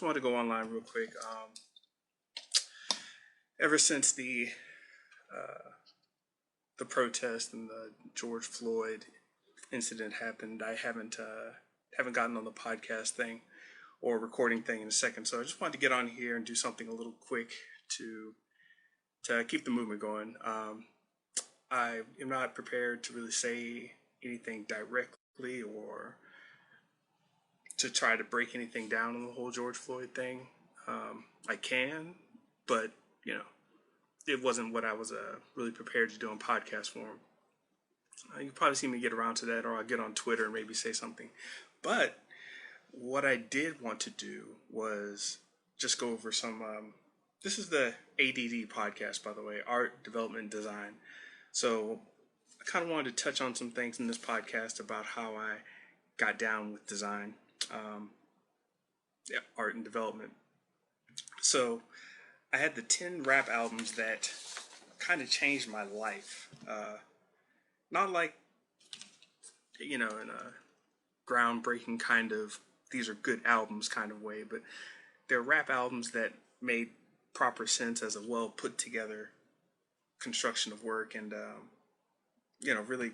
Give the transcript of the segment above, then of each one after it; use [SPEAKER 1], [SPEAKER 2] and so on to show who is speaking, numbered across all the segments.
[SPEAKER 1] just wanted to go online real quick. Ever since the protest and the George Floyd incident happened, I haven't gotten on the podcast thing or recording thing in a second. So I just wanted to get on here and do something a little quick to keep the movement going. I am not prepared to really say anything directly or to try to break anything down on the whole George Floyd thing. I can, but you know, it wasn't what I was really prepared to do in podcast form. You'll probably see me get around to that, or I'll get on Twitter and maybe say something. But what I did want to do was just go over some. This is the ADD podcast, by the way, Art, Development, Design. So I kind of wanted to touch on some things in this podcast about how I got down with design, art and development. So I had the 10 rap albums that kind of changed my life. Not like, in a groundbreaking kind of, these are good albums kind of way, but they're rap albums that made proper sense as a well put together construction of work. And, really,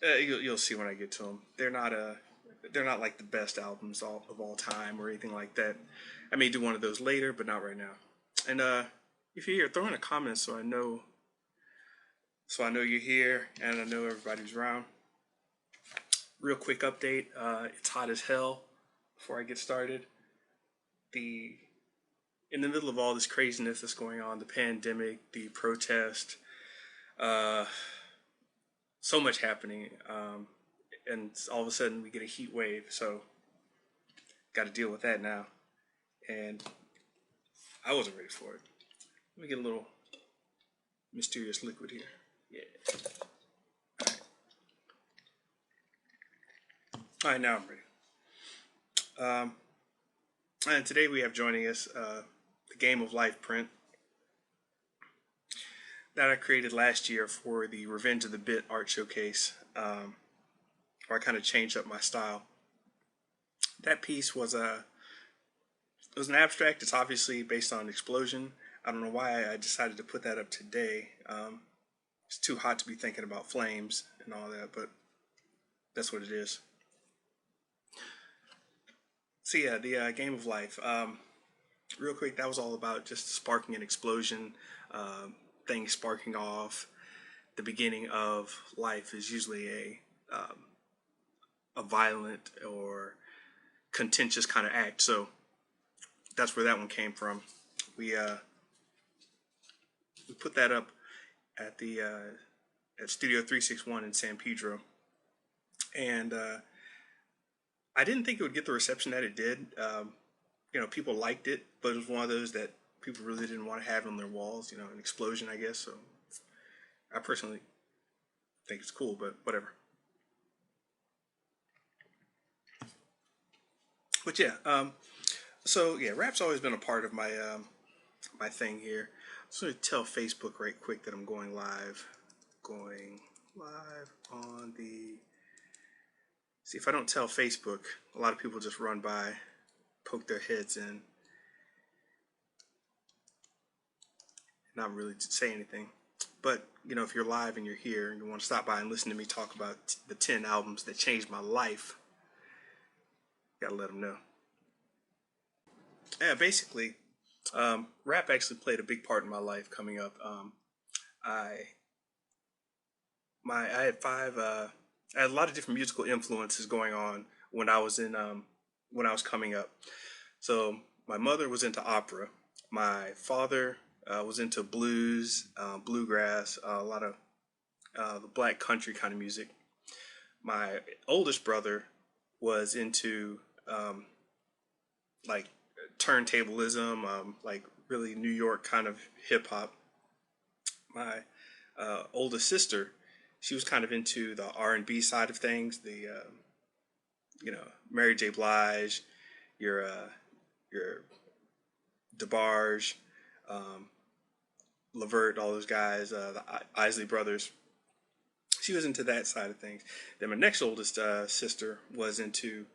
[SPEAKER 1] you'll see when I get to them. They're not like the best albums of all time or anything like that. I may do one of those later, but not right now. And if you're here, throw in a comment so I know you're here and I know everybody's around. Real quick update. It's hot as hell. Before I get started, in the middle of all this craziness that's going on, the pandemic, the protest, so much happening, and all of a sudden we get a heat wave. So got to deal with that now, and I wasn't ready for it. Let me get a little mysterious liquid here. Yeah. All right, now I'm ready. And today we have joining us the Game of Life print that I created last year for the Revenge of the Bit art showcase, where I kind of changed up my style. That piece was an abstract. It's obviously based on Explosion. I don't know why I decided to put that up today. It's too hot to be thinking about flames and all that, but that's what it is. So yeah, the Game of Life. Real quick, that was all about just sparking an explosion, things sparking off. The beginning of life is usually a violent or contentious kind of act. So that's where that one came from. We put that up at the at Studio 361 in San Pedro, and I didn't think it would get the reception that it did. People liked it, but it was one of those that people really didn't want to have on their walls. An explosion, I guess. So I personally think it's cool, but whatever. But yeah, rap's always been a part of my my thing here. So I'm going to tell Facebook right quick that I'm going live. Going live on the... See, if I don't tell Facebook, a lot of people just run by, poke their heads in, not really say anything. But, if you're live and you're here and you want to stop by and listen to me talk about the 10 albums that changed my life, you gotta let them know. Yeah, basically, rap actually played a big part in my life coming up. I had I had a lot of different musical influences going on when I was coming up. So my mother was into opera. My father was into blues, bluegrass, a lot of the black country kind of music. My oldest brother was into like turntablism, like really New York kind of hip hop. My oldest sister, she was kind of into the R&B side of things, the Mary J. Blige, your DeBarge, Levert, all those guys, the Isley Brothers. She was into that side of things. Then my next oldest sister was into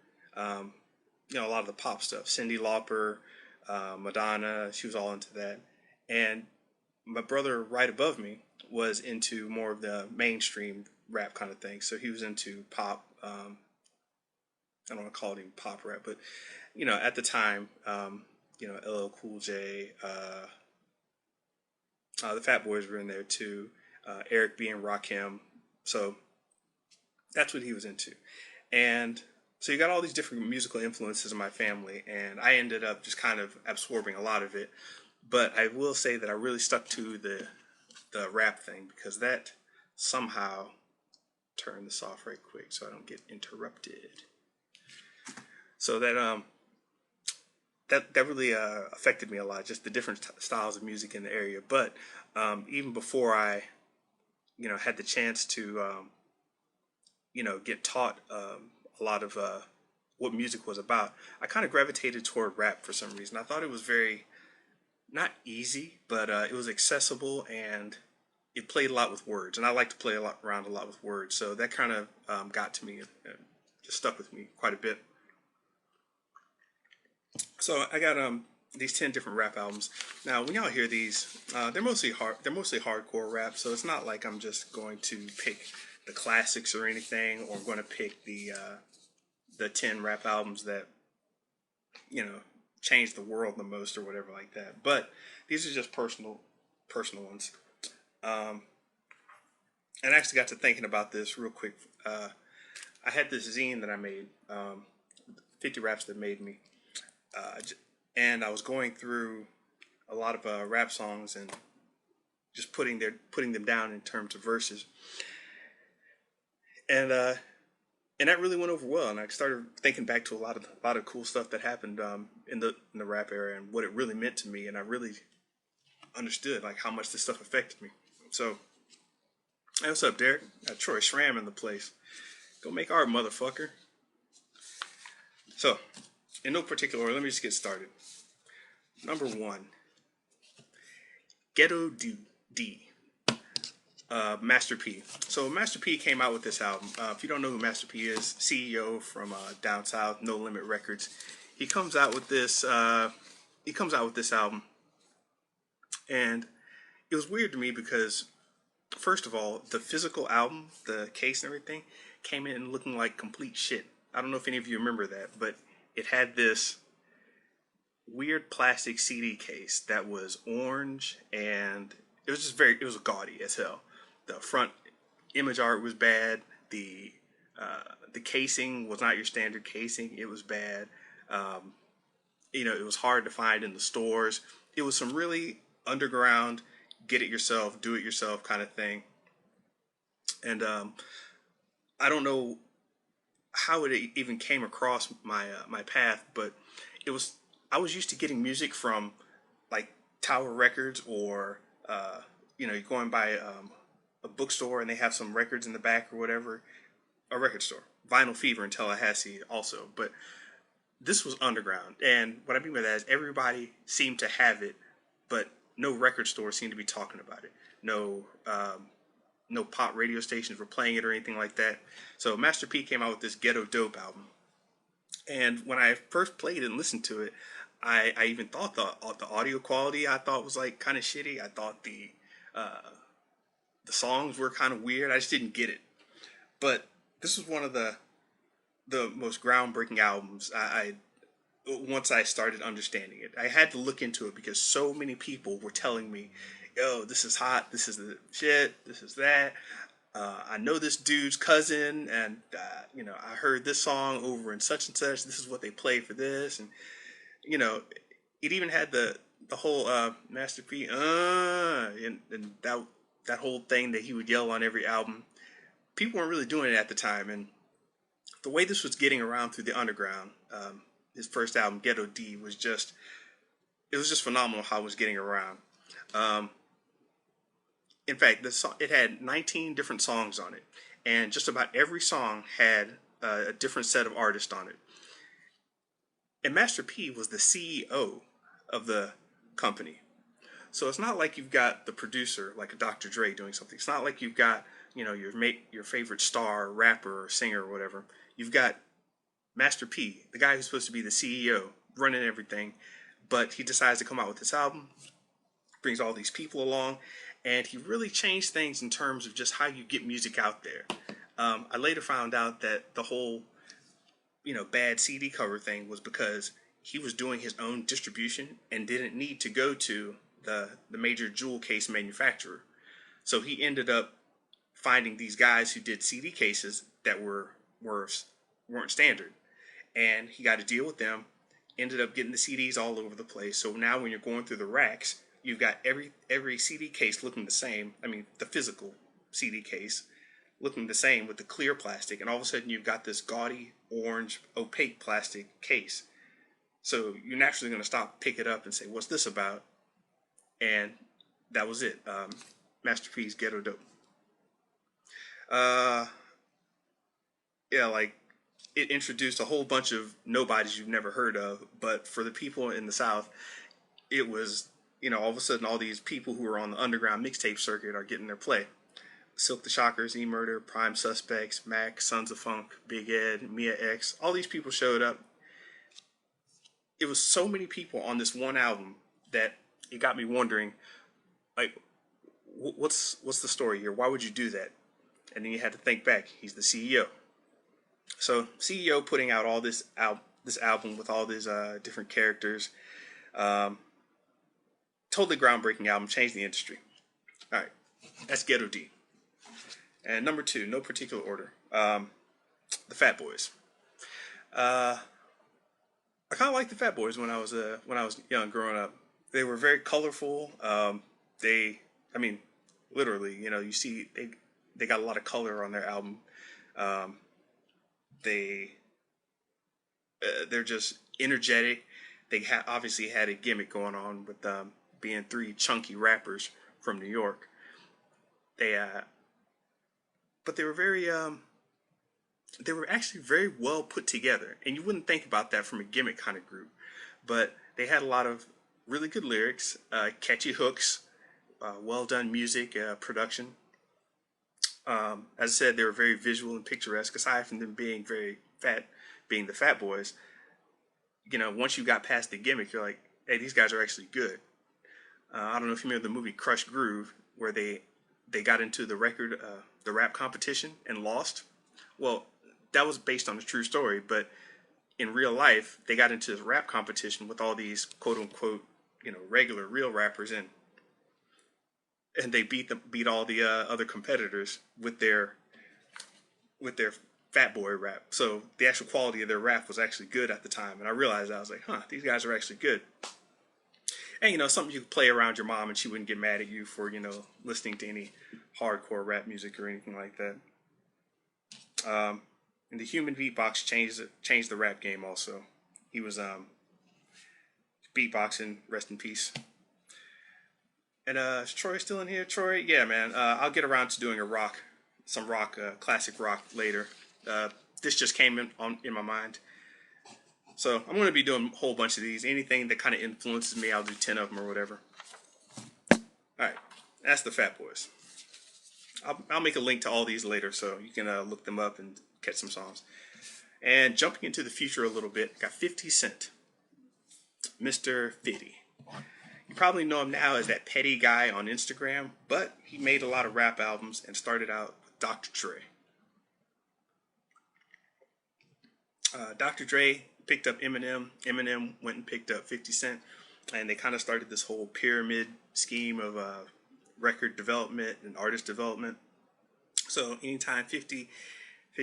[SPEAKER 1] a lot of the pop stuff. Cyndi Lauper, Madonna, she was all into that. And my brother right above me was into more of the mainstream rap kind of thing. So he was into pop. I don't want to call it even pop rap, but at the time, LL Cool J, the Fat Boys were in there too. Eric B and Rakim. So that's what he was into, and so you got all these different musical influences in my family, and I ended up just kind of absorbing a lot of it. But I will say that I really stuck to the rap thing because that somehow turn this off right quick so I don't get interrupted. So that really affected me a lot, just the different styles of music in the area. But even before I had the chance to get taught a lot of what music was about, I kind of gravitated toward rap for some reason. I thought it was very not easy, but it was accessible and it played a lot with words, and I like to play around a lot with words. So that kind of got to me and just stuck with me quite a bit. So I got these 10 different rap albums. Now, when y'all hear these, they're mostly hardcore rap. So it's not like I'm just going to pick the classics or anything, or I'm going to pick the 10 rap albums that changed the world the most or whatever like that. But these are just personal ones. And I actually got to thinking about this real quick. I had this zine that I made, 50 Raps That Made Me. And I was going through a lot of rap songs and just putting them down in terms of verses, and that really went over well. And I started thinking back to a lot of cool stuff that happened in the rap era and what it really meant to me, and I really understood like how much this stuff affected me. So, hey, what's up, Derek? Troy Schramm in the place. Go make art, motherfucker. So, in no particular order, let me just get started. Number one, Ghetto D, Master P. So Master P came out with this album. If you don't know who Master P is, CEO from down south, No Limit Records. He comes out with this. He comes out with this album, and it was weird to me because, first of all, the physical album, the case and everything, came in looking like complete shit. I don't know if any of you remember that, but it had this weird plastic CD case that was orange, and it was just it was gaudy as hell. The front image art was bad. The casing was not your standard casing. It was bad. It was hard to find in the stores. It was some really underground, get it yourself, do it yourself kind of thing. And I don't know how it even came across my path, but I was used to getting music from like Tower Records or you're going by a bookstore and they have some records in the back or whatever. A record store, Vinyl Fever and Tallahassee also, but this was underground. And what I mean by that is everybody seemed to have it, but no record store seemed to be talking about it. No pop radio stations were playing it or anything like that. So Master P came out with this Ghetto Dope album. And when I first played it and listened to it, I even thought the audio quality I thought was like kind of shitty. I thought the songs were kind of weird. I just didn't get it. But this was one of the most groundbreaking albums once I started understanding it. I had to look into it because so many people were telling me, yo, this is hot, this is the shit, this is that. I know this dude's cousin, and I heard this song over in such and such. This is what they play for this, and it even had the whole Master P, and that whole thing that he would yell on every album. People weren't really doing it at the time, and the way this was getting around through the underground, his first album, Ghetto D, was just phenomenal how it was getting around. In fact, it had 19 different songs on it, and just about every song had a different set of artists on it. And Master P was the CEO of the company. So it's not like you've got the producer, like a Dr. Dre, doing something. It's not like you've got, your favorite star, rapper, or singer, or whatever. You've got Master P, the guy who's supposed to be the CEO, running everything, but he decides to come out with this album, brings all these people along, and he really changed things in terms of just how you get music out there. I later found out that the whole, bad CD cover thing was because he was doing his own distribution and didn't need to go to the major jewel case manufacturer. So he ended up finding these guys who did CD cases that weren't standard, and he got to deal with them. Ended up getting the CDs all over the place. So now when you're going through the racks, you've got every CD case looking the same. I mean, the physical CD case looking the same with the clear plastic, and all of a sudden you've got this gaudy orange opaque plastic case. So you're naturally going to stop, pick it up, and say, "What's this about?" And that was it. Master P's Ghetto Dope. Yeah, like it introduced a whole bunch of nobodies you've never heard of, but for the people in the South, it was, all of a sudden all these people who were on the underground mixtape circuit are getting their play. Silk the Shockers, E-Murder, Prime Suspects, Mac, Sons of Funk, Big Ed, Mia X, all these people showed up. It was so many people on this one album that it got me wondering, like, what's the story here? Why would you do that? And then you had to think back. He's the CEO. So CEO putting out all this album with all these different characters, totally groundbreaking album, changed the industry. All right, that's Ghetto D. And number 2, no particular order, the Fat Boys. I kind of liked the Fat Boys when I was young, growing up. They were very colorful. Literally, you see they got a lot of color on their album. They're just energetic. They obviously had a gimmick going on with being 3 chunky rappers from New York. But they were they were actually very well put together, and you wouldn't think about that from a gimmick kind of group. But they had a lot of really good lyrics, catchy hooks, well done music, production. As I said, they were very visual and picturesque. Aside from them being very fat, being the Fat Boys, once you got past the gimmick, you're like, hey, these guys are actually good. I don't know if you remember the movie Crush Groove, where they got into the rap competition and lost. Well, that was based on a true story, but in real life, they got into this rap competition with all these quote unquote, regular real rappers in, and they beat all the other competitors with their Fat Boy rap. So the actual quality of their rap was actually good at the time, and I realized I was like, these guys are actually good. And something you could play around your mom and she wouldn't get mad at you for listening to any hardcore rap music or anything like that. And the Human Beatbox changed the rap game also. He was beatboxing, rest in peace. And is Troy still in here? Troy, yeah, man. I'll get around to doing some classic rock later. This just came in my mind. So I'm going to be doing a whole bunch of these. Anything that kind of influences me, I'll do 10 of them or whatever. All right, that's the Fat Boys. I'll make a link to all these later so you can look them up and catch some songs. And jumping into the future a little bit, got 50 Cent, Mr. 50. You probably know him now as that petty guy on Instagram, but he made a lot of rap albums and started out with Dr. Dre. Dr. Dre picked up Eminem. Eminem went and picked up 50 Cent. And they kind of started this whole pyramid scheme of record development and artist development. So anytime 50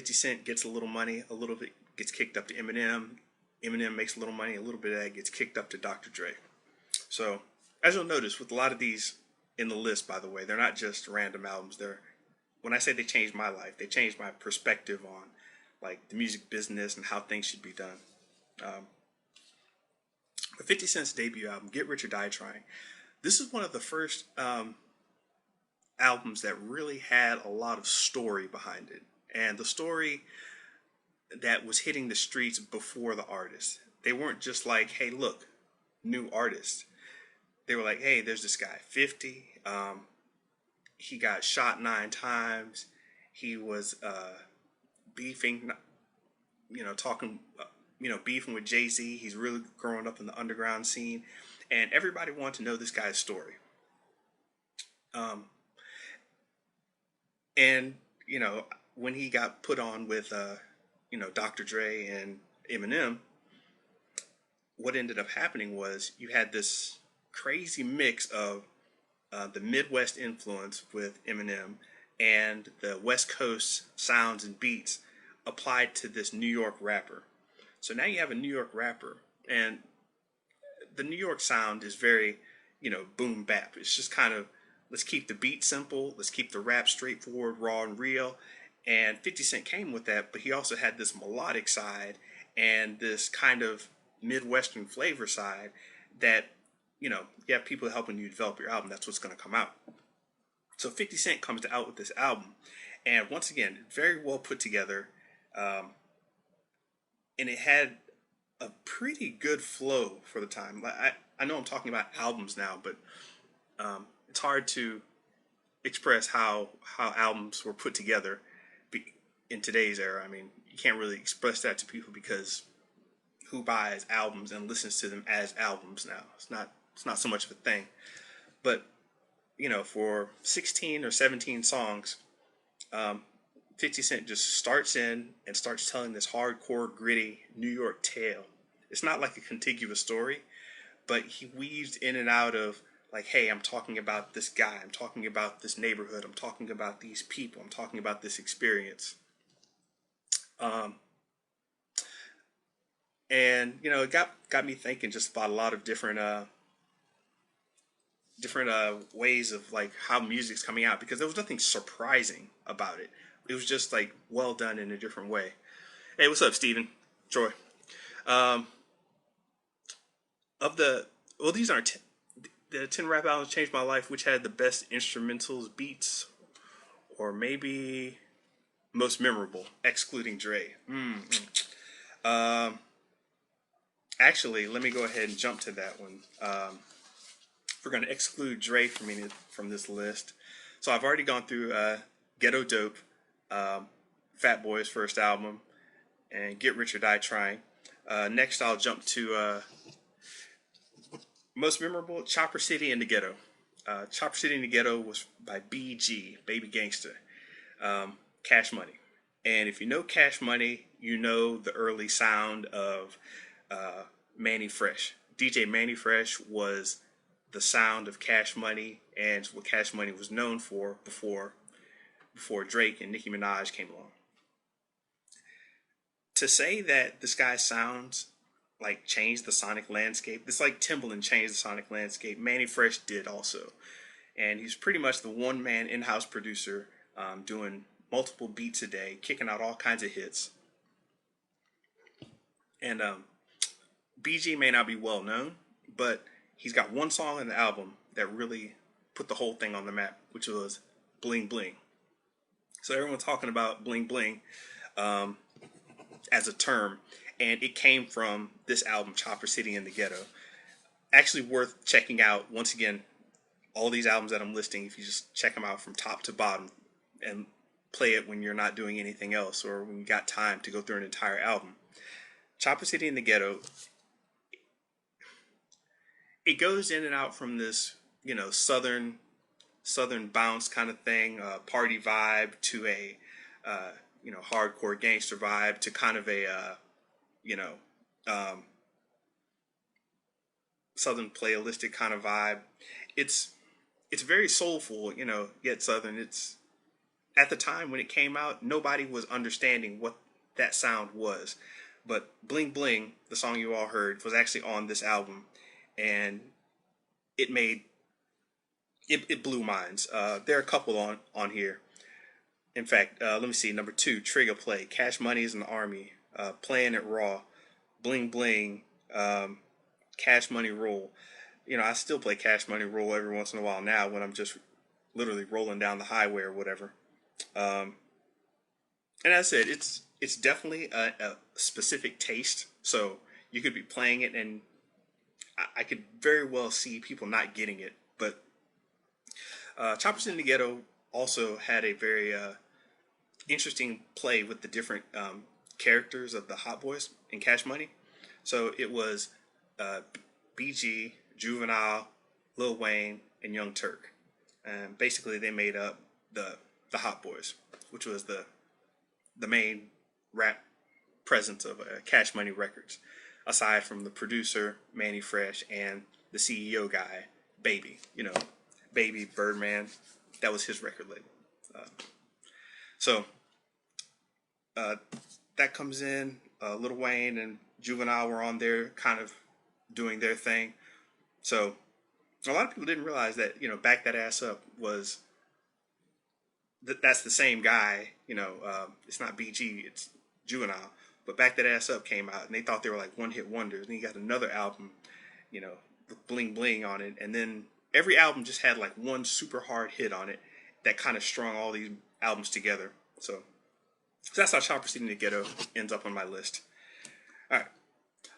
[SPEAKER 1] Cent gets a little money, a little bit gets kicked up to Eminem. Eminem makes a little money, a little bit of that gets kicked up to Dr. Dre. So as you'll notice with a lot of these in the list, by the way, they're not just random albums. When I say they changed my life, they changed my perspective on like the music business and how things should be done. But 50 Cent's debut album, Get Rich or Die Trying, this is one of the first albums that really had a lot of story behind it. And the story that was hitting the streets before the artist. They weren't just like, hey, look, new artist. They were like, hey, there's this guy, 50. He got shot 9 times. He was beefing, talking, beefing with Jay-Z. He's really growing up in the underground scene, and everybody wanted to know this guy's story. Um, and when he got put on with Dr. Dre and Eminem, what ended up happening was you had this crazy mix of the Midwest influence with Eminem and the West Coast sounds and beats applied to this New York rapper. So now you have a New York rapper, and the New York sound is very, boom bap. It's just kind of, let's keep the beat simple, let's keep the rap straightforward, raw, and real. And 50 Cent came with that, but he also had this melodic side and this kind of Midwestern flavor side that, you have people helping you develop your album. That's what's going to come out. So 50 Cent comes out with this album, and once again, very well put together, and it had a pretty good flow for the time. I know I'm talking about albums now, but it's hard to express how albums were put together in today's era. I mean, you can't really express that to people because who buys albums and listens to them as albums now? It's not so much of a thing. But for 16 or 17 songs, 50 Cent just starts in and starts telling this hardcore, gritty New York tale. It's not like a contiguous story, but he weaves in and out of, like, hey, I'm talking about this guy, I'm talking about this neighborhood, I'm talking about these people, I'm talking about this experience. And it got me thinking just about a lot of different ways of like how music's coming out, because there was nothing surprising about it. It was just like well done in a different way. Hey, what's up, Steven? Troy. Um, of the well, these aren't the 10 rap albums changed my life. Which had the best instrumentals, beats, or maybe most memorable, excluding Dre? Um, Actually, let me go ahead and jump to that one. We're going to exclude Dre from this list. So I've already gone through Ghetto Dope, Fat Boy's first album, and Get Rich or Die Trying. Next, I'll jump to most memorable, Chopper City in the Ghetto. Chopper City in the Ghetto was by BG, Baby Gangsta, Cash Money. And if you know Cash Money, you know the early sound of Manny Fresh. DJ Manny Fresh was the sound of Cash Money and what Cash Money was known for before Drake and Nicki Minaj came along. To say that this guy's sounds like changed the sonic landscape, it's like Timbaland changed the sonic landscape. Manny Fresh did also, and he's pretty much the one-man in-house producer, doing multiple beats a day, kicking out all kinds of hits. And BG may not be well known, but he's got one song in the album that really put the whole thing on the map, which was Bling Bling. So everyone's talking about Bling Bling as a term, and it came from this album, Chopper City in the Ghetto. Actually worth checking out. Once again, all these albums that I'm listing, if you just check them out from top to bottom and play it when you're not doing anything else or when you got time to go through an entire album. Chopper City in the Ghetto, it goes in and out from this, southern bounce kind of thing, party vibe, to a hardcore gangster vibe, to kind of a southern playlistic kind of vibe. It's very soulful, yet southern. It's, at the time when it came out, nobody was understanding what that sound was. But Bling Bling, the song you all heard, was actually on this album, and it blew minds. There are a couple on here. In fact, let me see. Number 2, Trigger Play, Cash Money's in the Army, Playing It Raw, Bling Bling, Cash Money Roll. I still play Cash Money Roll every once in a while now when I'm just literally rolling down the highway or whatever. And as I said, it's definitely a specific taste. So you could be playing it, and I could very well see people not getting it. But Choppers in the Ghetto also had a very interesting play with the different characters of the Hot Boys in Cash Money. So it was uh, BG, Juvenile, Lil Wayne, and Young Turk. And basically, they made up the Hot Boys, which was the main rap presence of Cash Money Records, aside from the producer Manny Fresh and the CEO guy Baby. Baby Birdman. That was his record label. Uh, so uh, that comes in. Lil Wayne and Juvenile were on there, kind of doing their thing. So a lot of people didn't realize that Back That Ass Up was that's the same guy. It's not BG, it's Juvenile. But Back That Ass Up came out, and they thought they were like one hit wonders. And he got another album, with Bling Bling on it, and then every album just had like one super hard hit on it that kind of strung all these albums together. So that's how Chopper City in the Ghetto ends up on my list. All right,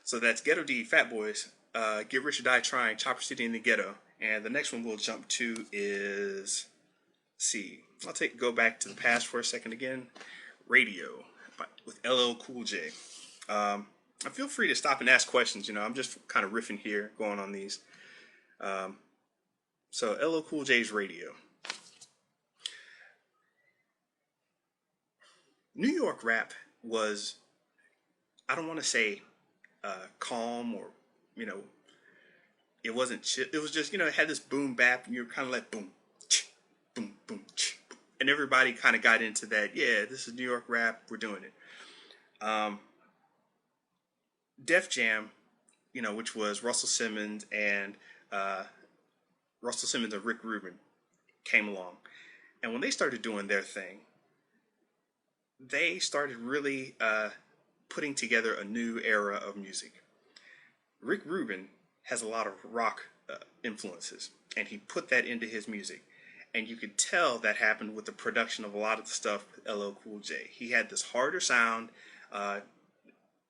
[SPEAKER 1] so that's Ghetto D, Fat Boys, Get Rich or Die Trying, Chopper City in the Ghetto, and the next one we'll jump to is, let's see, I'll go back to the past for a second again. Radio with LL Cool J. Feel free to stop and ask questions. I'm just kind of riffing here, going on these. So LL Cool J's Radio. New York rap was, I don't want to say calm or, it wasn't chill. It was just, it had this boom bap, and you're kind of like boom, boom, boom, and everybody kind of got into that. Yeah, this is New York rap. We're doing it. Def Jam, which was Russell Simmons and Rick Rubin came along, and when they started doing their thing, they started really putting together a new era of music. Rick Rubin has a lot of rock influences, and he put that into his music. And you could tell that happened with the production of a lot of the stuff with LL Cool J. He had this harder sound.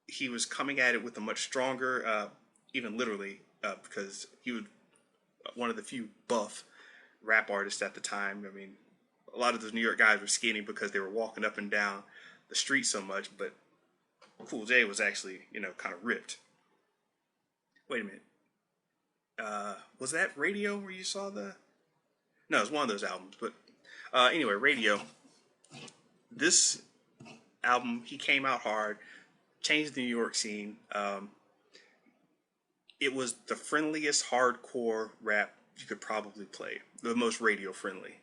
[SPEAKER 1] He was coming at it with a much stronger, even literally, because he was one of the few buff rap artists at the time. I mean, a lot of those New York guys were skinny because they were walking up and down the street so much, but Cool J was actually, kind of ripped. Wait a minute. Was that Radio where you saw the... No, it was one of those albums. But anyway, Radio. This album, he came out hard, changed the New York scene. It was the friendliest hardcore rap you could probably play. The most radio friendly.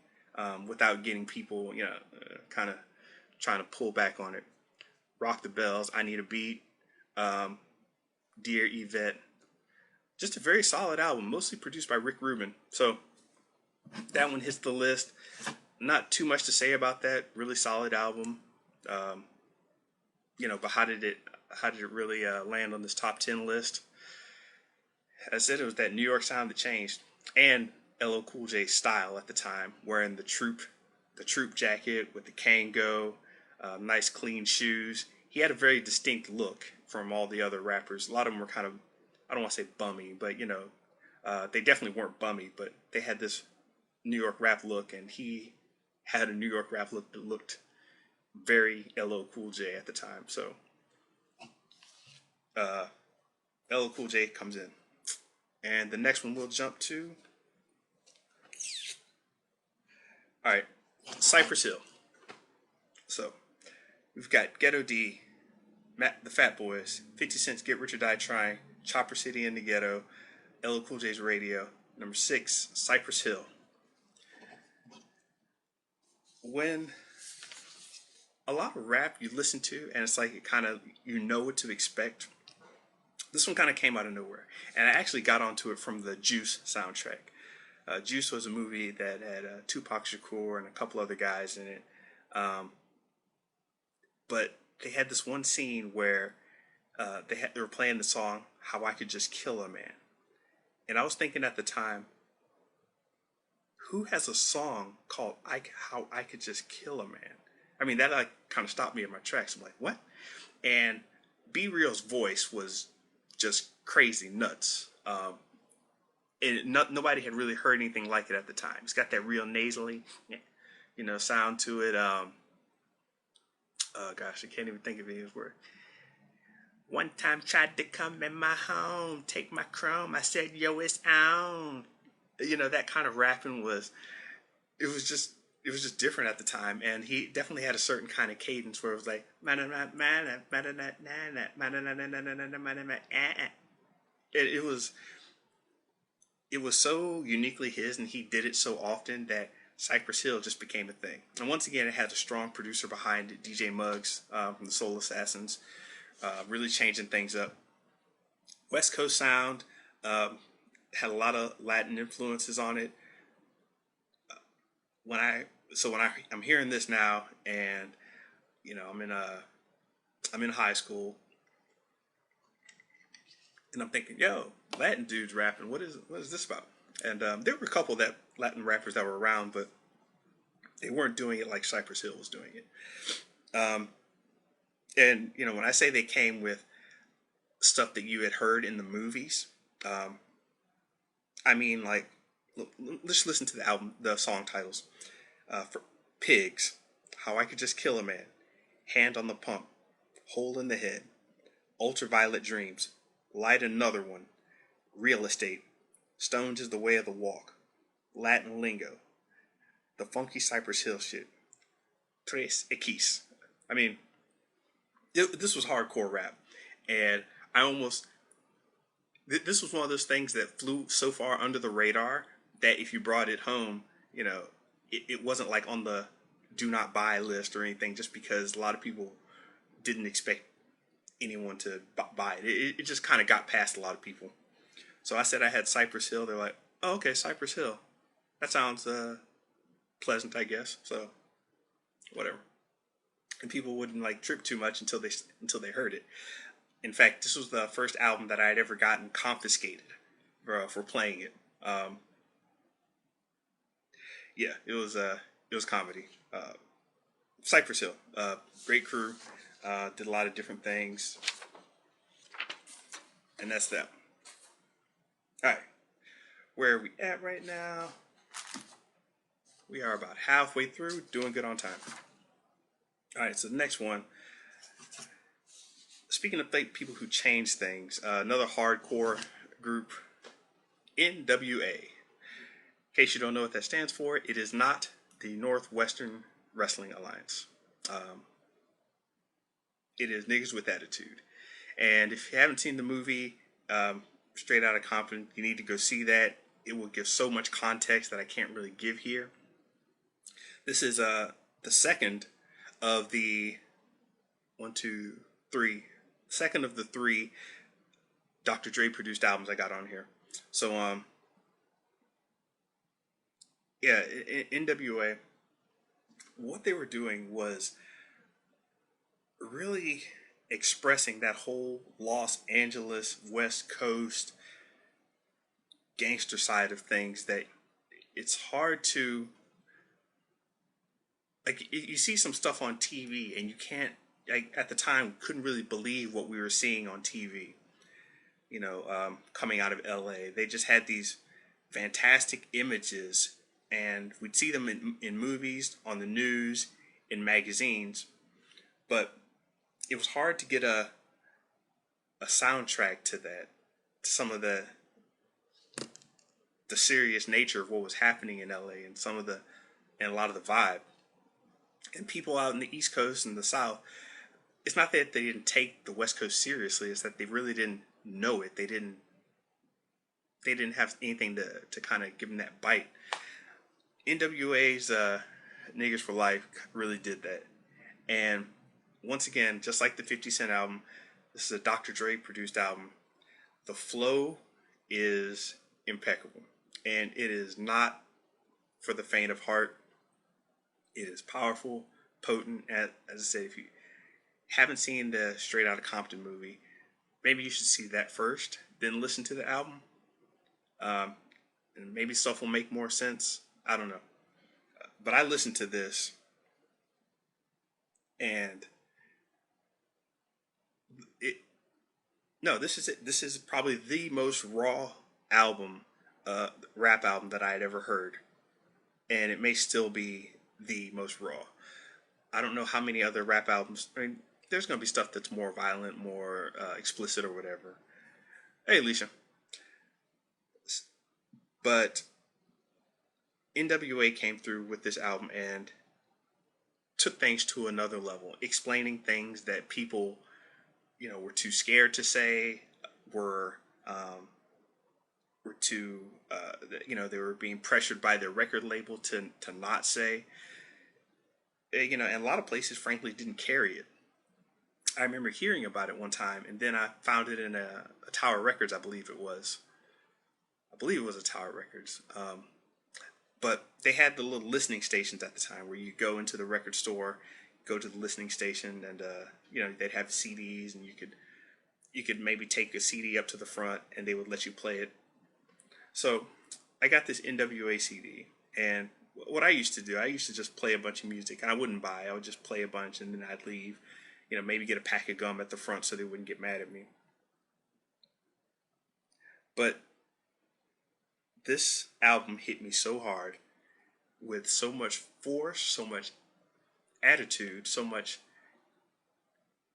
[SPEAKER 1] Without getting people, kind of trying to pull back on it. Rock the Bells, I Need a Beat, Dear Yvette. Just a very solid album, mostly produced by Rick Rubin. So that one hits the list. Not too much to say about that. Really solid album. But how did it really land on this top 10 list? I said it was that New York sound that changed, and LL Cool J's style at the time, wearing the troop jacket with the Kango, nice clean shoes. He had a very distinct look from all the other rappers. A lot of them were kind of, I don't want to say bummy, but they definitely weren't bummy, but they had this New York rap look, and he had a New York rap look that looked very LL Cool J at the time. So LL Cool J comes in. And the next one we'll jump to. Alright, Cypress Hill. So we've got Ghetto D, the Fat Boys, 50 Cent's Get Rich or Die Trying, Chopper City in the Ghetto, LL Cool J's Radio. Number 6, Cypress Hill. When a lot of rap you listen to, and it's like it kind of, what to expect. This one kind of came out of nowhere. And I actually got onto it from the Juice soundtrack. Juice was a movie that had Tupac Shakur and a couple other guys in it. But they had this one scene where they were playing the song How I Could Just Kill a Man. And I was thinking at the time, who has a song called How I Could Just Kill a Man? I mean, that like kind of stopped me in my tracks. I'm like, what? And B Real's voice was just crazy nuts. Nobody had really heard anything like it at the time. It's got that real nasally, sound to it. Gosh, I can't even think of any word. One time tried to come in my home, take my chrome. I said, yo, it's on. You know, that kind of rapping was, it was just, it was just different at the time. And he definitely had a certain kind of cadence where it was like, it was, it was so uniquely his, and he did it so often that Cypress Hill just became a thing. And once again, it had a strong producer behind it, DJ Muggs from the Soul Assassins, really changing things up. West Coast sound had a lot of Latin influences on it. I'm hearing this now, and you know, I'm in high school, and I'm thinking, yo, Latin dudes rapping. What is this about? And there were a couple that Latin rappers that were around, but they weren't doing it like Cypress Hill was doing it. And you know, when I say they came with stuff that you had heard in the movies, I mean like, let's listen to the album, the song titles. For Pigs, How I Could Just Kill a Man, Hand on the Pump, Hole in the Head, Ultraviolet Dreams, Light Another One, Real Estate, Stones is the Way of the Walk, Latin Lingo, the Funky Cypress Hill Shit, Tres Equis. I mean, this was hardcore rap, and I almost this was one of those things that flew so far under the radar that if you brought it home, you know, it wasn't like on the do not buy list or anything, just because a lot of people didn't expect anyone to buy it. It just kind of got past a lot of people. So I said I had Cypress Hill. They're like, oh, okay, Cypress Hill. That sounds pleasant, I guess. So whatever. And people wouldn't like trip too much until they heard it. In fact, this was the first album that I had ever gotten confiscated for playing it. Yeah, it was comedy. Cypress Hill, great crew, did a lot of different things, and that's that. All right, where are we at right now? We are about halfway through, doing good on time. All right, so the next one. Speaking of people who change things, another hardcore group, NWA. In case you don't know what that stands for, it is not the Northwestern Wrestling Alliance. It is Niggas with Attitude. And if you haven't seen the movie Straight Outta Compton, you need to go see that. It will give so much context that I can't really give here. This is the second of the second of the three Dr. Dre produced albums I got on here. So yeah, NWA, what they were doing was really expressing that whole Los Angeles West Coast gangster side of things that it's hard to, like, you see some stuff on TV and you can't, like, at the time couldn't really believe what we were seeing on TV, you know, coming out of LA. They just had these fantastic images, and we'd see them in movies, on the news, in magazines, but it was hard to get a soundtrack to that, to some of the serious nature of what was happening in LA, and and a lot of the vibe. And people out in the East Coast and the South, it's not that they didn't take the West Coast seriously, it's that they really didn't know it. They didn't have anything to kind of give them that bite. NWA's Niggas for Life really did that. And once again, just like the 50 Cent album, this is a Dr. Dre produced album. The flow is impeccable, and it is not for the faint of heart. It is powerful, potent. As I said, if you haven't seen the Straight Outta Compton movie, maybe you should see that first, then listen to the album. And maybe stuff will make more sense. I don't know. But I listened to this, and this is it. This is probably the most raw album, rap album that I had ever heard, and it may still be the most raw.
[SPEAKER 2] I don't know how many other rap albums. I mean, there's gonna be stuff that's more violent, more explicit, or whatever. Hey, Alicia. But NWA came through with this album and took things to another level, explaining things that people, were too scared to say, were were too, they were being pressured by their record label to not say, and a lot of places, frankly, didn't carry it. I remember hearing about it one time, and then I found it in a Tower Records, I believe it was. I believe it was a Tower Records. But they had the little listening stations at the time where you go into the record store, go to the listening station, and they'd have CDs, and you could maybe take a CD up to the front, and they would let you play it. So I got this NWA CD, and what I used to do, I used to just play a bunch of music, and I wouldn't buy. I would just play a bunch, and then I'd leave. Maybe get a pack of gum at the front so they wouldn't get mad at me. But this album hit me so hard with so much force, so much attitude, so much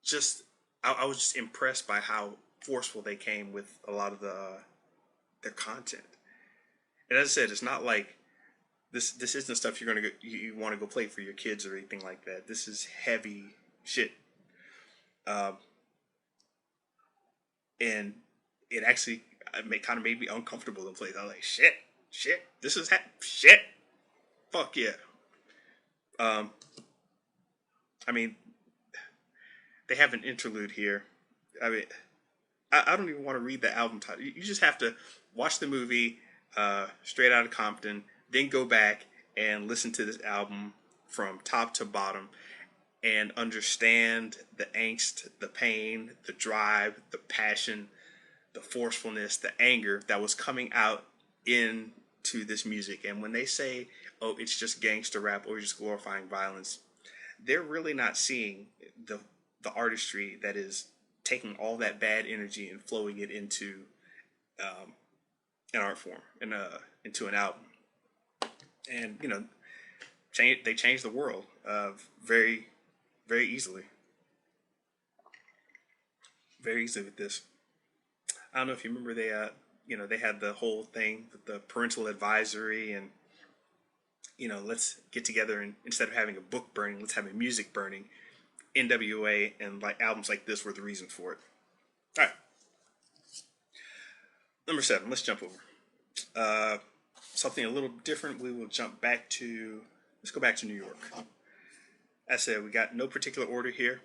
[SPEAKER 2] just I was just impressed by how forceful they came with a lot of their content. And as I said, it's not like this isn't stuff you're gonna go, you want to go play for your kids or anything like that. This is heavy shit, um, and it actually kind of made me uncomfortable in place. I was like, shit, this is shit. Fuck yeah. Um, I mean, they have an interlude here. I mean, I don't even want to read the album title. You just have to watch the movie, Straight Outta Compton, then go back and listen to this album from top to bottom and understand the angst, the pain, the drive, the passion, the forcefulness, the anger that was coming out into this music. And when they say, "Oh, it's just gangster rap or just glorifying violence," they're really not seeing the artistry that is taking all that bad energy and flowing it into um, an art form and into an album. And they changed the world very, very easily, very easily with this. I don't know if you remember they had the whole thing with the parental advisory and let's get together and instead of having a book burning, let's have a music burning. NWA and like albums like this were the reason for it. All right, number 7. Let's jump over uh, something a little different. We will jump back to let's go back to New York. As I said, we got no particular order here.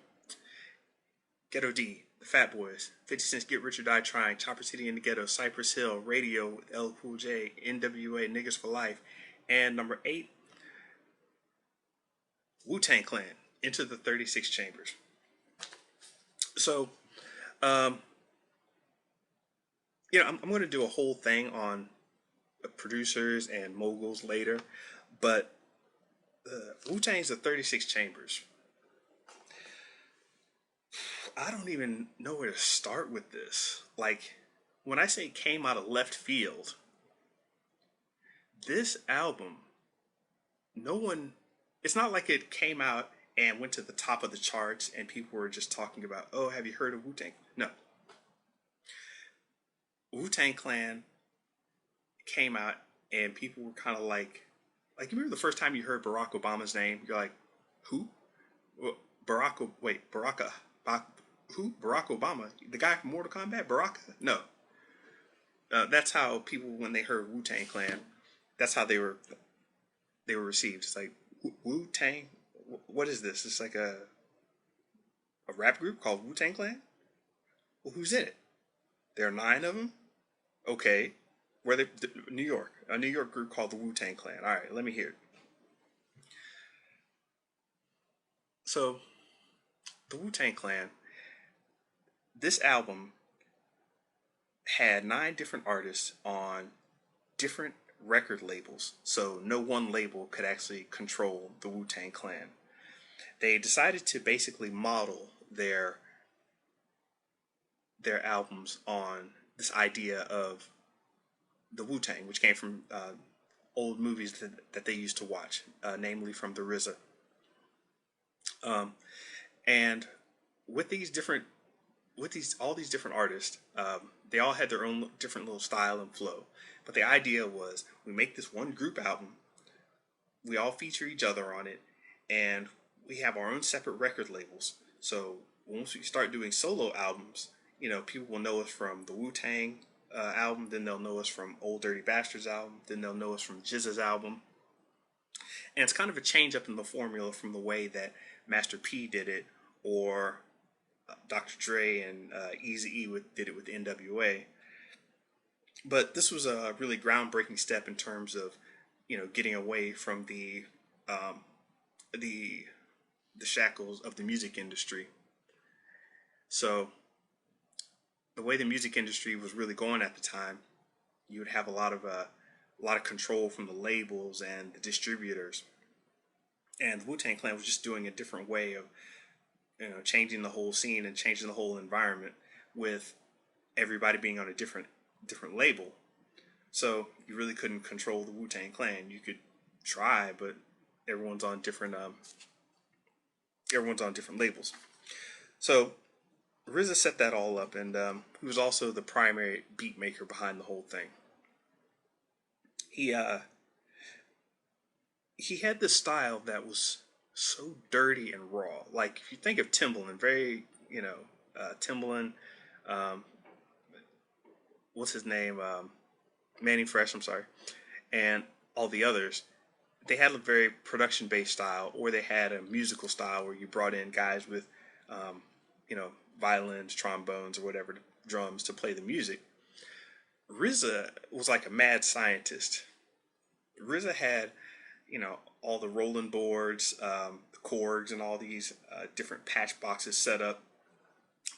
[SPEAKER 2] Ghetto D, the Fat Boys, 50 Cent's Get Rich or Die Trying, Chopper City in the Ghetto, Cypress Hill, Radio with L Cool J, NWA, Niggas for Life, and number 8, Wu-Tang Clan, Into the 36 Chambers. So, um, I'm going to do a whole thing on producers and moguls later, but Wu-Tang's the 36 Chambers. I don't even know where to start with this. Like, when I say came out of left field, this album, no one, it's not like it came out and went to the top of the charts and people were just talking about, oh, have you heard of Wu Tang? No. Wu Tang Clan came out and people were kind of you remember the first time you heard Barack Obama's name? You're like, who? Well, who? Barack Obama, the guy from Mortal Kombat, Baraka? No, that's how people when they heard Wu Tang Clan, that's how they were received. It's like Wu Tang. What is this? It's like a rap group called Wu Tang Clan. Well, who's in it? There are 9 of them. Okay, where they New York, a New York group called the Wu Tang Clan. All right, let me hear it. So the Wu Tang Clan. This album had 9 different artists on different record labels, so no one label could actually control the Wu Tang Clan. They decided to basically model their albums on this idea of the Wu Tang, which came from old movies that they used to watch, namely from the RZA. And with these different, all these different artists, they all had their own different little style and flow. But the idea was we make this one group album, we all feature each other on it, and we have our own separate record labels. So once we start doing solo albums, people will know us from the Wu Tang album, then they'll know us from Old Dirty Bastards album, then they'll know us from GZA's album. And it's kind of a change up in the formula from the way that Master P did it, or Dr. Dre and Eazy-E did it with NWA. But this was a really groundbreaking step in terms of, getting away from um, the shackles of the music industry. So the way the music industry was really going at the time, you would have a lot of control from the labels and the distributors. And the Wu-Tang Clan was just doing a different way of, changing the whole scene and changing the whole environment, with everybody being on a different label. So you really couldn't control the Wu-Tang Clan. You could try, but everyone's on different labels. So RZA set that all up, and he was also the primary beat maker behind the whole thing. He had this style that was so dirty and raw. Like, if you think of Timbaland, Timbaland, what's his name, Manny Fresh, I'm sorry, and all the others, they had a very production based style, or they had a musical style where you brought in guys with, violins, trombones, or whatever, drums to play the music. RZA was like a mad scientist. RZA had, all the rolling boards, the Korgs, and all these different patch boxes set up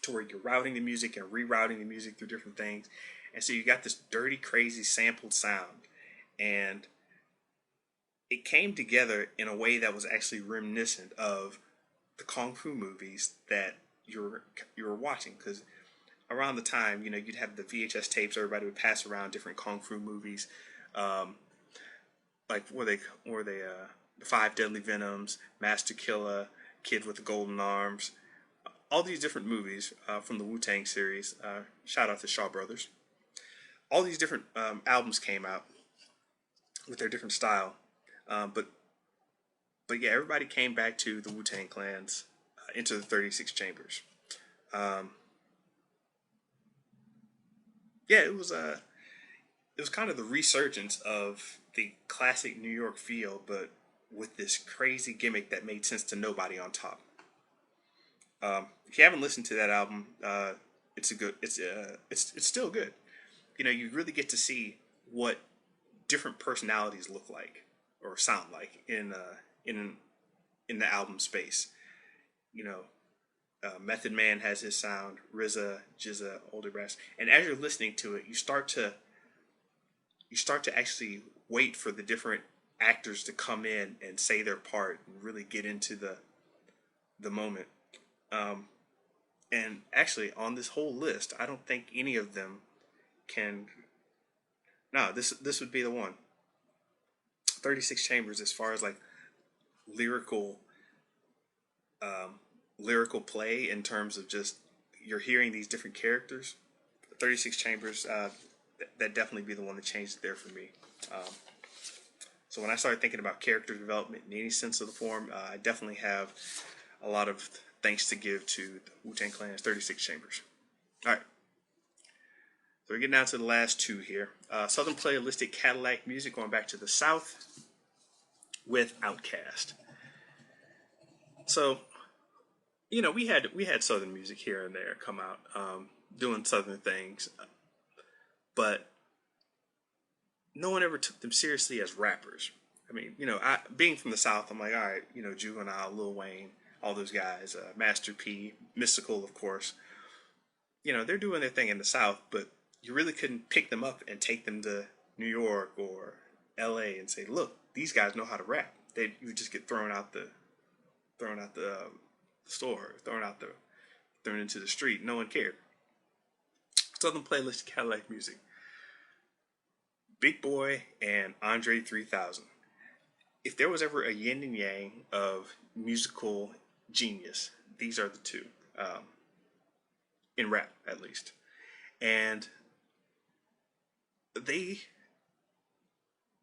[SPEAKER 2] to where you're routing the music and rerouting the music through different things. And so you got this dirty, crazy sampled sound. And it came together in a way that was actually reminiscent of the Kung Fu movies that you were watching. Because around the time, you'd have the VHS tapes, everybody would pass around different Kung Fu movies. Like, the Five Deadly Venoms, Master Killa, Kid with the Golden Arms, all these different movies from the Wu-Tang series. Shout out to Shaw Brothers. All these different albums came out with their different style, but yeah, everybody came back to the Wu-Tang Clan's Into the 36 Chambers. Yeah, it was kind of the resurgence of the classic New York feel, but with this crazy gimmick that made sense to nobody on top. If you haven't listened to that album, it's still good. You really get to see what different personalities look like or sound like in the album space. Method Man has his sound, RZA, GZA, Older Brass, and as you're listening to it, you start to actually wait for the different actors to come in and say their part and really get into the moment. And actually, on this whole list, I don't think any of them can. No, this would be the one. 36 Chambers, as far as like lyrical play, in terms of just you're hearing these different characters. 36 Chambers, that definitely be the one that changed it there for me. So when I started thinking about character development in any sense of the form, I definitely have a lot of thanks to give to the Wu-Tang Clan's 36 Chambers. All right. So we're getting down to the last two here. Southern Playalistic Cadillac Music, going back to the South with Outkast. So, we had Southern music here and there come out, doing Southern things, but no one ever took them seriously as rappers. I mean, being from the South, I'm like, all right, Juvenile, Lil Wayne, all those guys, Master P, Mystical, of course. They're doing their thing in the South, but you really couldn't pick them up and take them to New York or L.A. and say, look, these guys know how to rap. You would just get thrown out the store, thrown into the street. No one cared. Southern Playlist Cadillac Music. Big Boy and Andre 3000. If there was ever a yin and yang of musical genius. These are the two, in rap at least, and they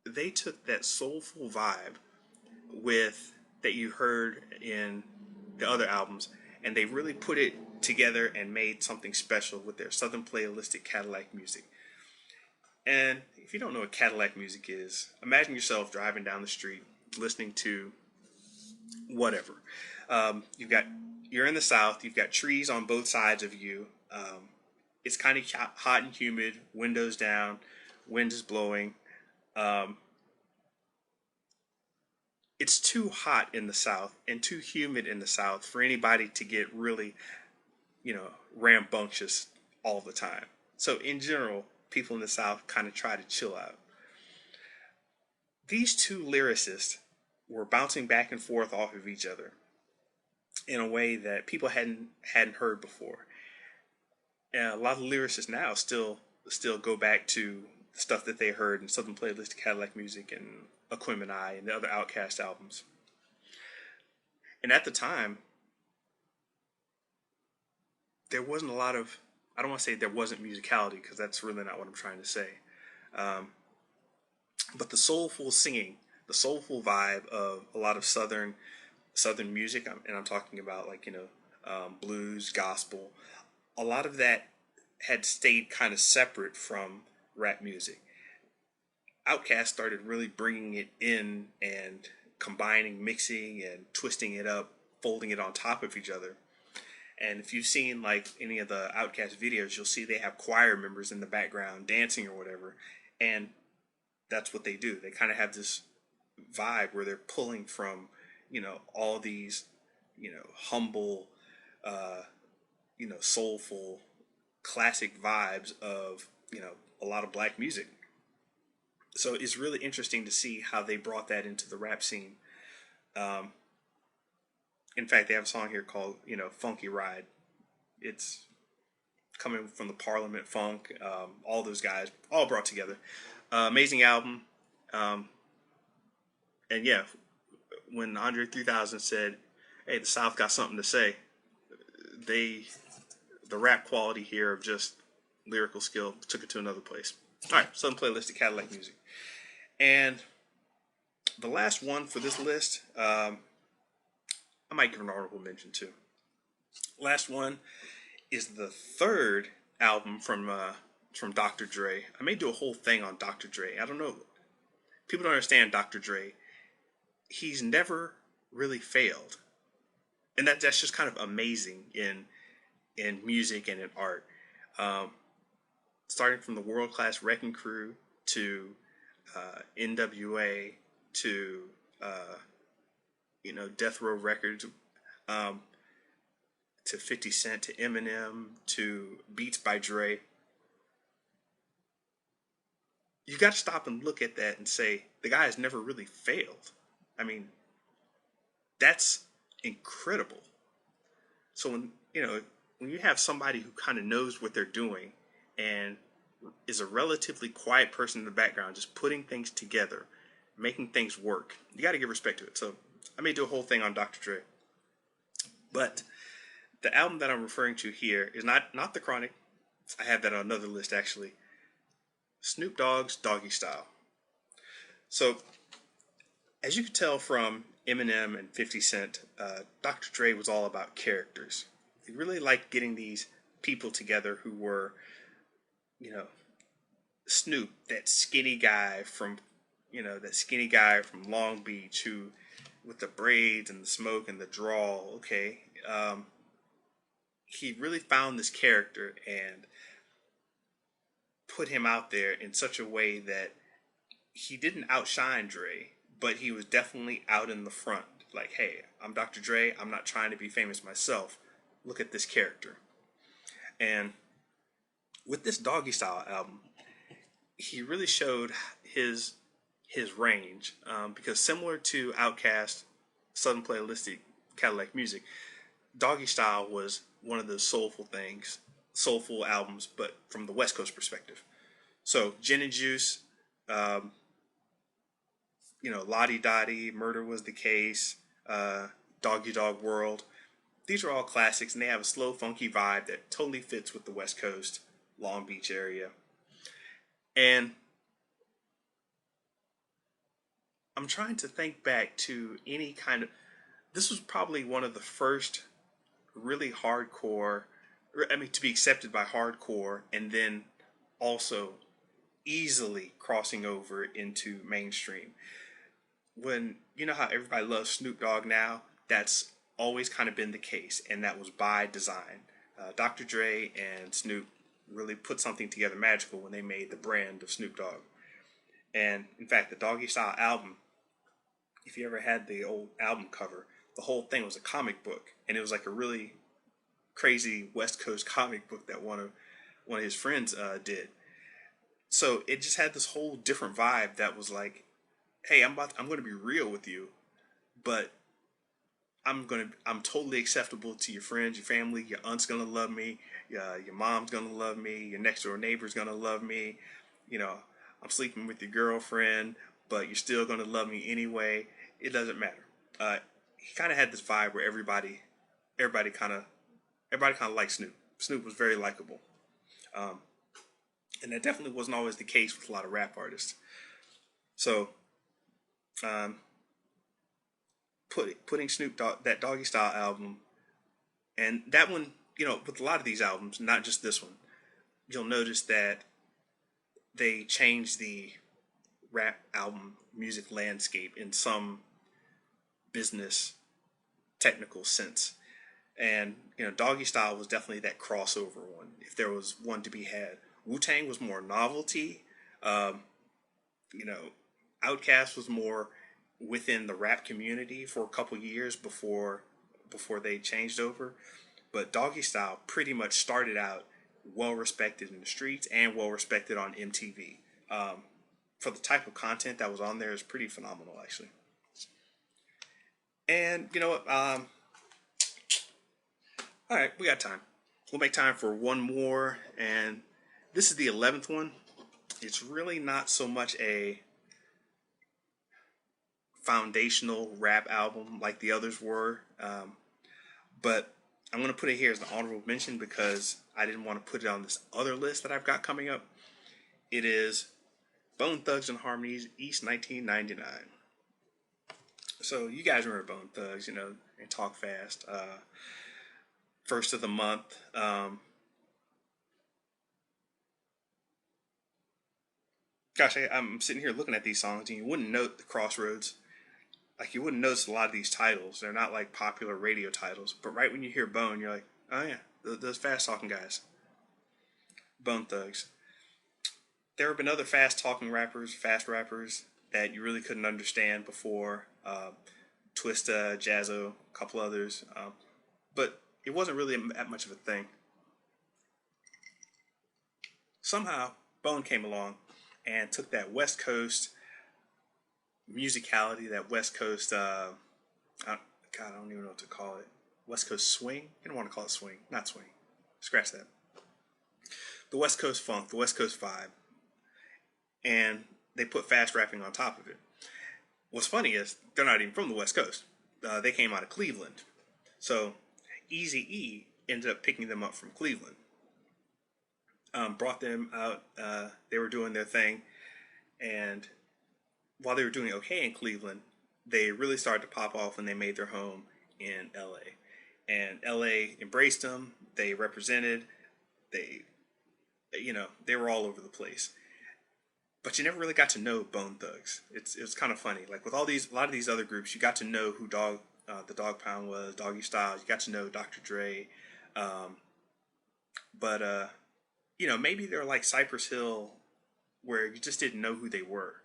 [SPEAKER 2] they took that soulful vibe with that you heard in the other albums, and they really put it together and made something special with their Southern Playalistic Cadillac Music. And if you don't know what Cadillac music is, imagine yourself driving down the street listening to whatever. You've got you're in the South. You've got trees on both sides of you. It's kind of hot and humid. Windows down. Wind is blowing. Um, it's too hot in the South and too humid in the South for anybody to get really, rambunctious all the time. So in general, people in the South kind of try to chill out. These two lyricists were bouncing back and forth off of each other in a way that people hadn't heard before. And a lot of lyricists now still go back to stuff that they heard in Southern Playalistic Cadillac Music and Aquemini and the other Outkast albums. And at the time, there wasn't a lot of, I don't want to say there wasn't musicality because that's really not what I'm trying to say. Um, but the soulful singing, the soulful vibe of a lot of Southern music, and I'm talking about like blues, gospel. A lot of that had stayed kind of separate from rap music. Outkast started really bringing it in and combining, mixing, and twisting it up, folding it on top of each other. And if you've seen like any of the Outkast videos, you'll see they have choir members in the background dancing or whatever. And that's what they do. They kind of have this vibe where they're pulling from, all these, humble, soulful, classic vibes of, a lot of black music. So it's really interesting to see how they brought that into the rap scene. Um, in fact, they have a song here called, Funky Ride. It's coming from the Parliament Funk, all those guys, all brought together. Amazing album. Um, and yeah, when Andre 3000 said, "Hey, the South got something to say," they, the rap quality here of just lyrical skill took it to another place. All right, Southern Playalistic Cadillac Music. And the last one for this list, I might give an honorable mention too. Last one is the third album from Dr. Dre. I may do a whole thing on Dr. Dre. I don't know. People don't understand Dr. Dre. He's never really failed, and that's just kind of amazing in music and in art. Um, Starting from the World Class Wrecking Crew to NWA to Death Row Records, um, to 50 Cent to Eminem to Beats by Dre. You got to stop and look at that and say the guy has never really failed. I mean, that's incredible. So when you have somebody who kind of knows what they're doing and is a relatively quiet person in the background, just putting things together, making things work, you got to give respect to it. So I may do a whole thing on Dr. Dre, but the album that I'm referring to here is not The Chronic. I have that on another list actually. Snoop Dogg's Doggy Style. So as you can tell from Eminem and 50 Cent, Dr. Dre was all about characters. He really liked getting these people together who were, Snoop, that skinny guy from Long Beach who, with the braids and the smoke and the drawl, okay. He really found this character and put him out there in such a way that he didn't outshine Dre, but he was definitely out in the front. Like, hey, I'm Dr. Dre. I'm not trying to be famous myself. Look at this character. And with this Doggy Style album, he really showed his range, because similar to Outkast, Southern Playalistic Cadillac Music, Doggy Style was one of those soulful albums, but from the West Coast perspective. So Gin and Juice, Lottie Dottie, Murder Was the Case, Doggy Dog World. these are all classics, and they have a slow, funky vibe that totally fits with the West Coast, Long Beach area. And I'm trying to think back to any kind of. This was probably one of the first really hardcore. I mean, to be accepted by hardcore, and then also easily crossing over into mainstream. When you know how everybody loves Snoop Dogg now, that's always kind of been the case, and that was by design. Dr. Dre and Snoop really put something together magical when they made the brand of Snoop Dogg. And in fact, the Doggy Style album, if you ever had the old album cover, the whole thing was a comic book, and it was like a really crazy West Coast comic book that one of his friends did. So it just had this whole different vibe that was like, hey, I'm going to be real with you, but I'm totally acceptable to your friends, your family. Your aunt's gonna love me. Your mom's gonna love me. Your next door neighbor's gonna love me. You know, I'm sleeping with your girlfriend, but you're still gonna love me anyway. It doesn't matter. He kind of had this vibe where everybody kind of liked Snoop. Snoop was very likable, and that definitely wasn't always the case with a lot of rap artists. So, um, putting Snoop Dogg, that Doggy Style album, and that one, you know, with a lot of these albums, not just this one, you'll notice that they changed the rap album music landscape in some business technical sense. And you know, Doggy Style was definitely that crossover one. If there was one to be had, Wu Tang was more novelty. Um, you know, Outkast was more within the rap community for a couple years before they changed over. But Doggy Style pretty much started out well respected in the streets and well respected on MTV. For the type of content that was on there is pretty phenomenal, actually. And you know what? All right, we got time. We'll make time for one more, and this is the 11th one. It's really not so much a foundational rap album like the others were, but I'm going to put it here as an honorable mention because I didn't want to put it on this other list that I've got coming up. It is Bone Thugs and Harmony's East 1999. So you guys remember Bone Thugs, you know, and Talk Fast. First of the month. Gosh, I'm sitting here looking at these songs, and you wouldn't note the crossroads. Like you wouldn't notice a lot of these titles. They're not like popular radio titles. But right when you hear Bone, you're like, oh yeah, those fast talking guys, Bone Thugs. There have been other fast talking rappers, fast rappers that you really couldn't understand before. Twista, Jazzo, a couple others, but it wasn't really that much of a thing. Somehow, Bone came along and took that West Coast musicality, that West Coast, God, I don't even know what to call it. West Coast swing? You don't want to call it swing. Not swing. Scratch that. The West Coast funk, the West Coast vibe. And they put fast rapping on top of it. What's funny is they're not even from the West Coast. They came out of Cleveland. So Easy E ended up picking them up from Cleveland. Brought them out. They were doing their thing. And while they were doing okay in Cleveland, they really started to pop off when they made their home in LA. And LA embraced them. They represented. They, you know, they were all over the place. But you never really got to know Bone Thugs. It was kind of funny. Like with a lot of these other groups, you got to know who the Dog Pound was, Doggy Style. You got to know Dr. Dre. But you know, maybe they're like Cypress Hill, where you just didn't know who they were.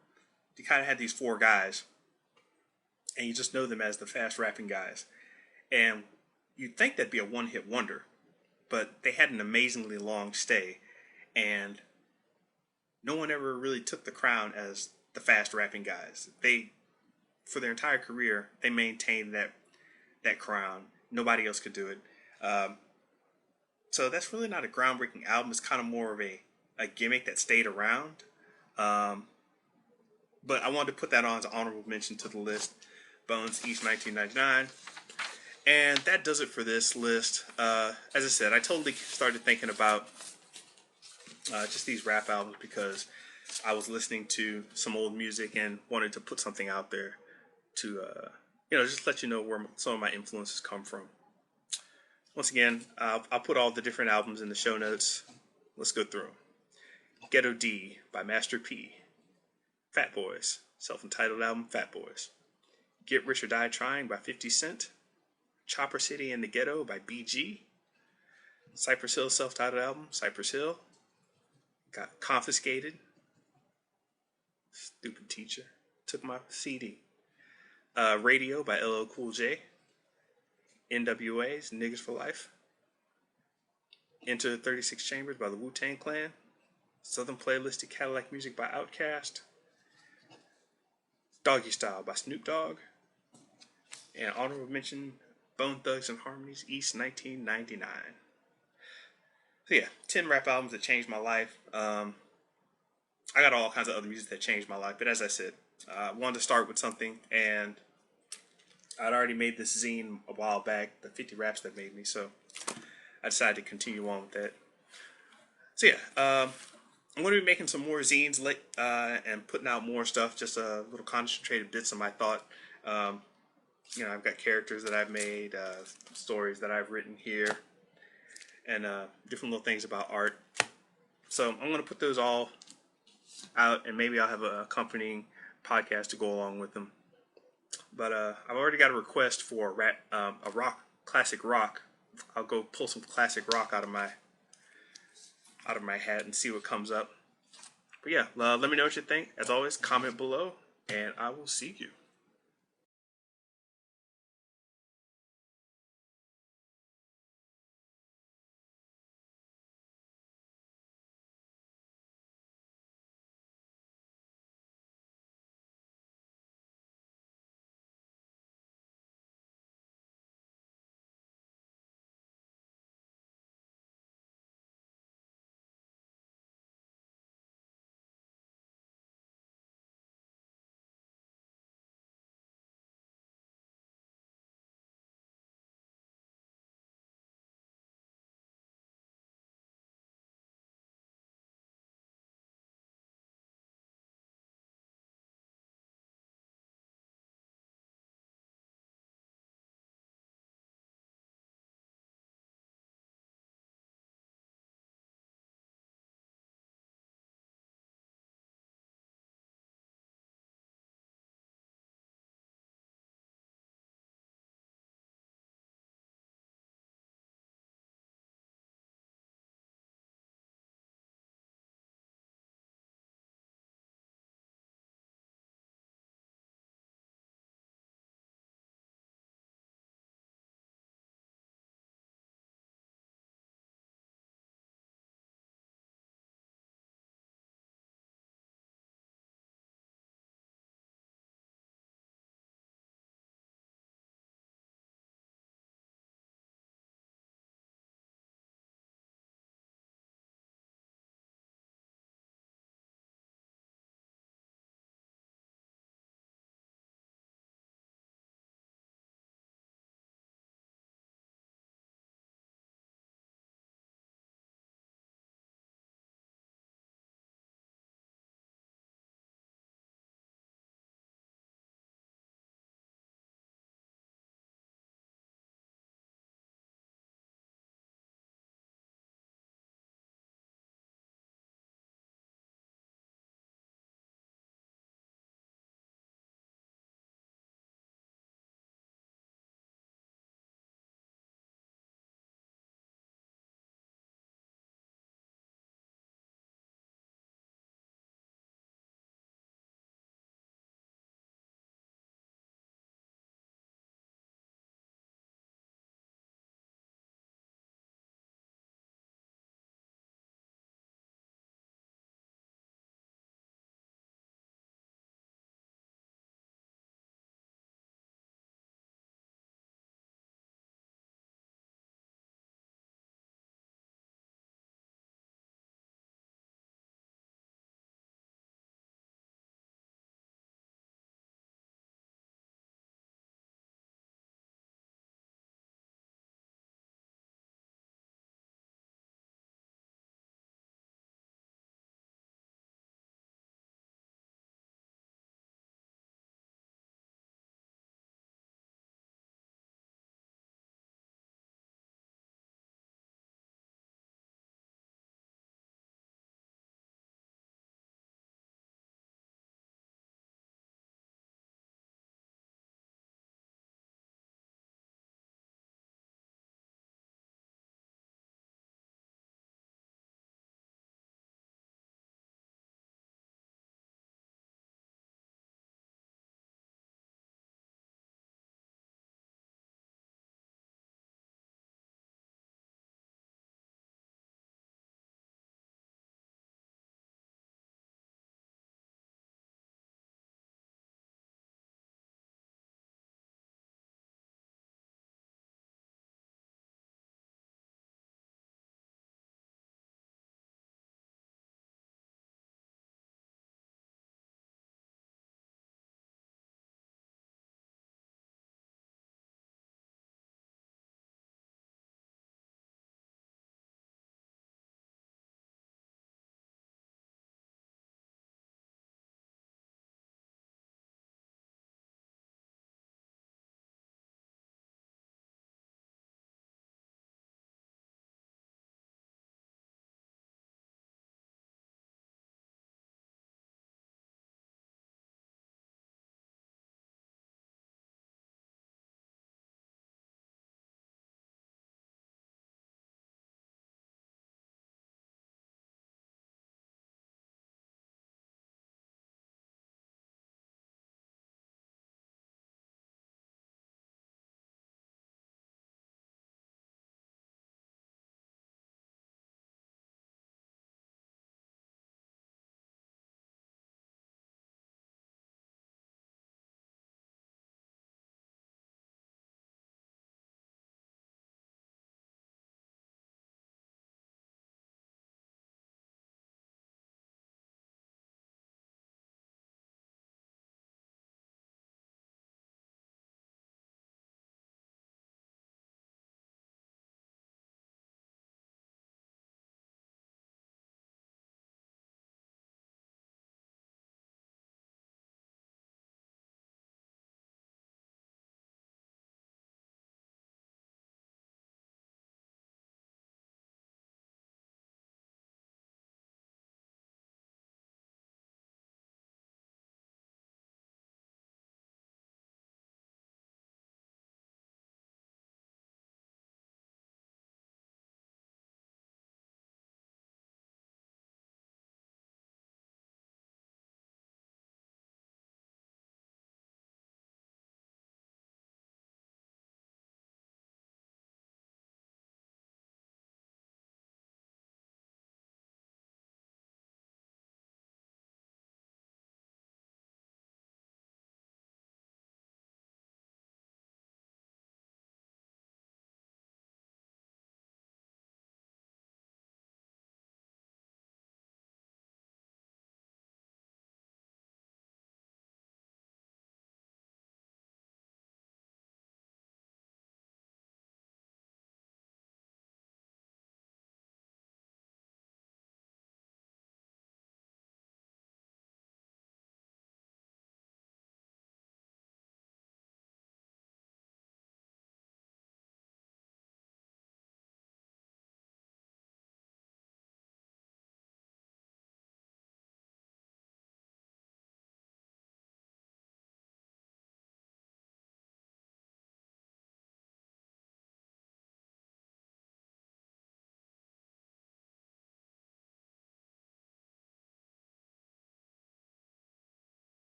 [SPEAKER 2] You kind of had these four guys, and you just know them as the fast rapping guys. And you'd think that'd be a one-hit wonder, but they had an amazingly long stay, and no one ever really took the crown as the fast rapping guys. They, for their entire career, they maintained that crown. Nobody else could do it. So that's really not a groundbreaking album. It's kind of more of a gimmick that stayed around. But I wanted to put that on as an honorable mention to the list. Bones East 1999. And that does it for this list. As I said, I totally started thinking about just these rap albums because I was listening to some old music and wanted to put something out there to, just let you know where some of my influences come from. Once again, I'll put all the different albums in the show notes. Let's go through them. Ghetto D by Master P. Fat Boys, self-entitled album, Fat Boys. Get Rich or Die Trying by 50 Cent. Chopper City in the Ghetto by BG. Cypress Hill self-titled album, Cypress Hill. Got Confiscated. Stupid teacher. Took my CD. Radio by LL Cool J. NWA's Niggas for Life. Enter the 36 Chambers by the Wu-Tang Clan. Southern Playlistic Cadillac Music by Outkast. Doggy Style by Snoop Dogg. And honorable mention, Bone Thugs and Harmony's East 1999. So yeah, 10 rap albums that changed my life. I got all kinds of other music that changed my life, but as I said, I wanted to start with something, and I'd already made this zine a while back, the 50 Raps That Made Me, so I decided to continue on with that. So yeah, I'm going to be making some more zines and putting out more stuff, just little concentrated bits of my thought. I've got characters that I've made, stories that I've written here, and different little things about art. So I'm going to put those all out, and maybe I'll have an accompanying podcast to go along with them. But I've already got a request for a classic rock. I'll go pull some classic rock out of my hat and see what comes up. But yeah, let me know what you think. As always, comment below, and I will see you.